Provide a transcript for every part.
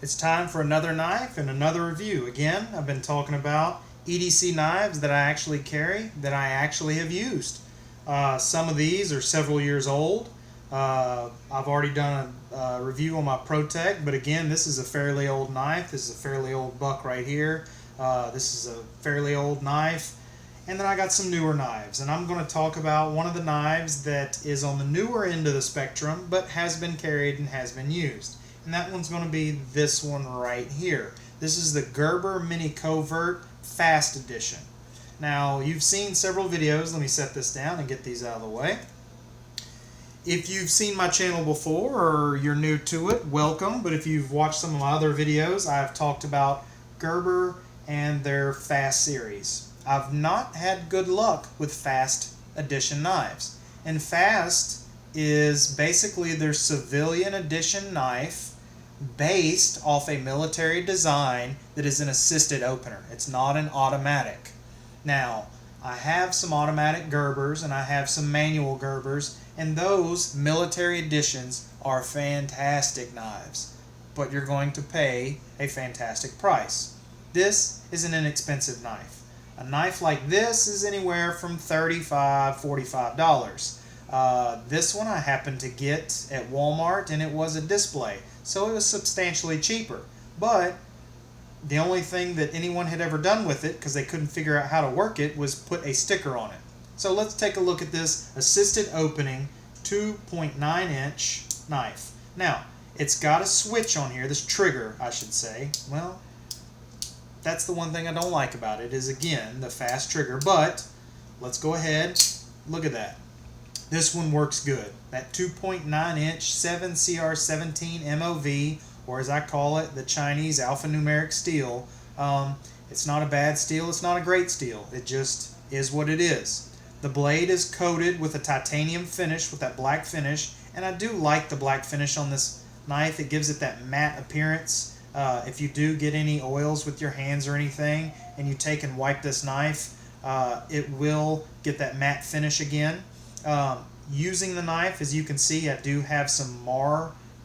It's time for another knife and another review. Again, I've been talking about EDC knives that I actually carry, that I actually have used. Some of these are several years old. I've already done a review on my ProTech, but again, this is a fairly old knife. This is a fairly old buck right here. This is a fairly old knife. And then I got some newer knives, and I'm going to talk about one of the knives that is on the newer end of the spectrum, but has been carried and has been used. And that one's going to be this one right here. This is the Gerber Mini Covert FAST edition. Now, you've seen several videos. Let me set this down and get these out of the way. If you've seen my channel before or you're new to it, welcome. But if you've watched some of my other videos, I've talked about Gerber and their FAST series. I've not had good luck with FAST edition knives. And FAST is basically their civilian edition knife based off a military design that is an assisted opener. It's not an automatic. Now, I have some automatic Gerbers and I have some manual Gerbers, and those military editions are fantastic knives, but you're going to pay a fantastic price. This is an inexpensive knife. A knife like this is anywhere from $35, $45. This one I happened to get at Walmart, and it was a display, so it was substantially cheaper. But the only thing that anyone had ever done with it, because they couldn't figure out how to work it, was put a sticker on it. So let's take a look at this assisted opening 2.9 inch knife. Now, it's got a switch on here, this trigger I should say. Well, that's the one thing I don't like about it, is again the fast trigger. But let's go ahead, look at that. This one works good. That 2.9 inch 7CR17 MOV, or as I call it, the Chinese alphanumeric steel. It's not a bad steel, it's not a great steel. It just is what it is. The blade is coated with a titanium finish, with that black finish, and I do like the black finish on this knife. It gives it that matte appearance. If you do get any oils with your hands or anything, and you take and wipe this knife, it will get that matte finish again. Using the knife, as you can see, I do have some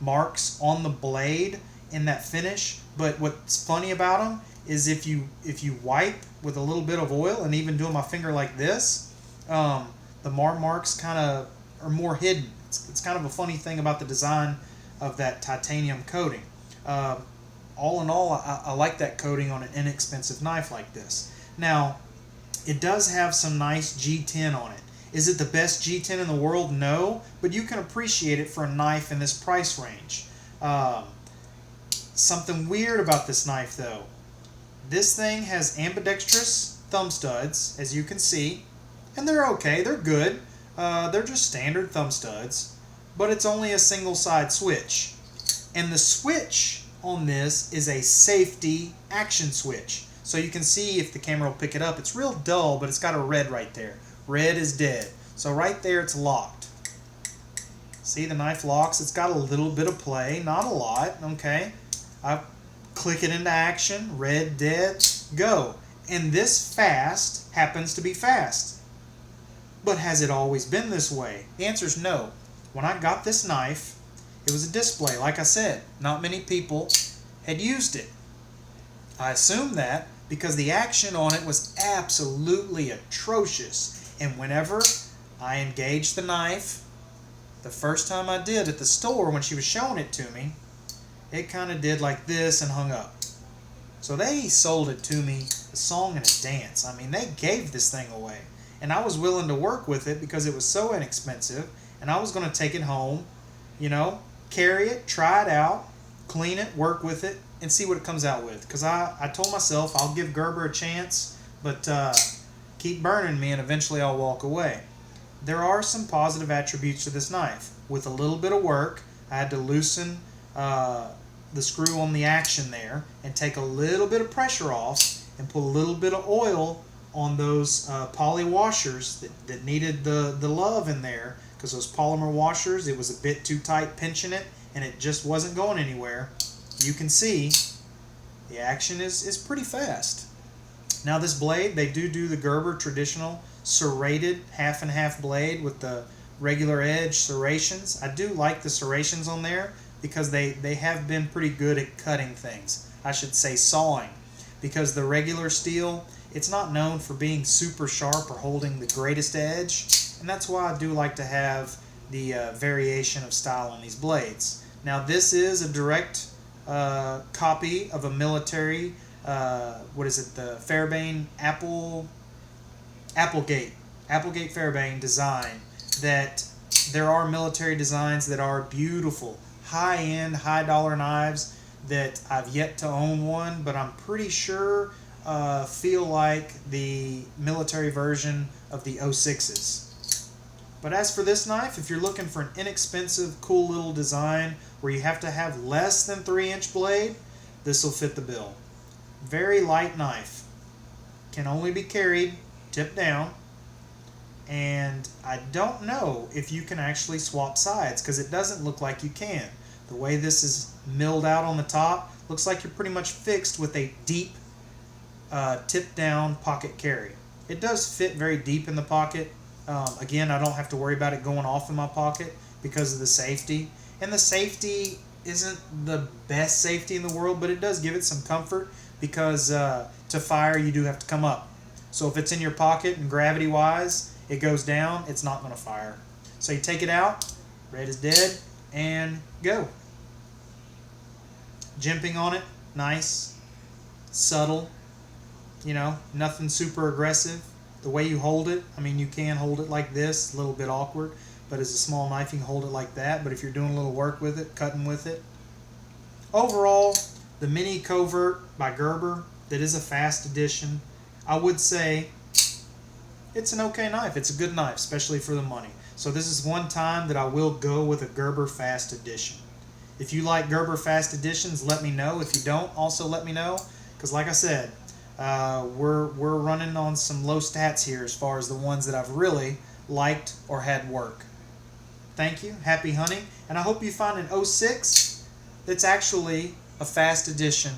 marks on the blade in that finish, but what's funny about them is if you wipe with a little bit of oil, and even doing my finger like this, the marks kind of are more hidden. It's kind of a funny thing about the design of that titanium coating. All in all, I like that coating on an inexpensive knife like this. Now, it does have some nice G10 on it. Is it the best G10 in the world? No, but you can appreciate it for a knife in this price range. Something weird about this knife though. This thing has ambidextrous thumb studs, as you can see, and they're okay, they're good. They're just standard thumb studs, but it's only a single side switch. And the switch on this is a safety action switch. So you can see, if the camera will pick it up, it's real dull, but it's got a red right there. Red is dead. So right there it's locked. See, the knife locks. It's got a little bit of play, not a lot, okay? I click it into action, red, dead, go. And this fast happens to be fast. But has it always been this way? The answer is no. When I got this knife, it was a display. Like I said, not many people had used it. I assumed that because the action on it was absolutely atrocious. And whenever I engaged the knife, the first time I did at the store when she was showing it to me, it kind of did like this and hung up. So they sold it to me a song and a dance. I mean, they gave this thing away. And I was willing to work with it because it was so inexpensive, and I was going to take it home, you know, carry it, try it out, clean it, work with it, and see what it comes out with. Because I told myself I'll give Gerber a chance, but keep burning me and eventually I'll walk away. There are some positive attributes to this knife. With a little bit of work, I had to loosen the screw on the action there and take a little bit of pressure off and put a little bit of oil on those poly washers that needed the love in there, because those polymer washers, it was a bit too tight pinching it and it just wasn't going anywhere. You can see the action is pretty fast. Now this blade, they do the Gerber traditional serrated half and half blade with the regular edge serrations. I do like the serrations on there, because they have been pretty good at cutting things. I should say sawing, because the regular steel, it's not known for being super sharp or holding the greatest edge, and that's why I do like to have the variation of style on these blades. Now this is a direct copy of a military, the Fairbairn Applegate Fairbairn design. That there are military designs that are beautiful, high-end, high-dollar knives that I've yet to own one, but I'm pretty sure feel like the military version of the 06s. But as for this knife, if you're looking for an inexpensive, cool little design where you have to have less than 3-inch blade, this will fit the bill. Very light knife. Can only be carried tip down. And I don't know if you can actually swap sides, because it doesn't look like you can. The way this is milled out on the top, looks like you're pretty much fixed with a deep tip down pocket carry. It does fit very deep in the pocket. Again, I don't have to worry about it going off in my pocket because of the safety. And the safety isn't the best safety in the world, but it does give it some comfort, because to fire you do have to come up. So if it's in your pocket and gravity wise it goes down, it's not going to fire. So you take it out, red is dead, and go. Jimping on it, nice, subtle, nothing super aggressive. The way you hold it, I mean, you can hold it like this, a little bit awkward, but as a small knife you can hold it like that. But if you're doing a little work with it, cutting with it. Overall, the Mini Covert by Gerber, that is a fast edition. I would say it's an okay knife. It's a good knife, especially for the money. So this is one time that I will go with a Gerber Fast edition. If you like Gerber Fast editions, let me know. If you don't, also let me know, because like I said, we're running on some low stats here as far as the ones that I've really liked or had work. Thank you, happy hunting, and I hope you find an 06 that's actually a fast edition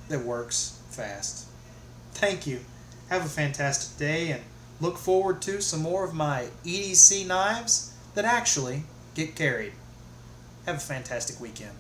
that works fast. Thank you. Have a fantastic day, and look forward to some more of my EDC knives that actually get carried. Have a fantastic weekend.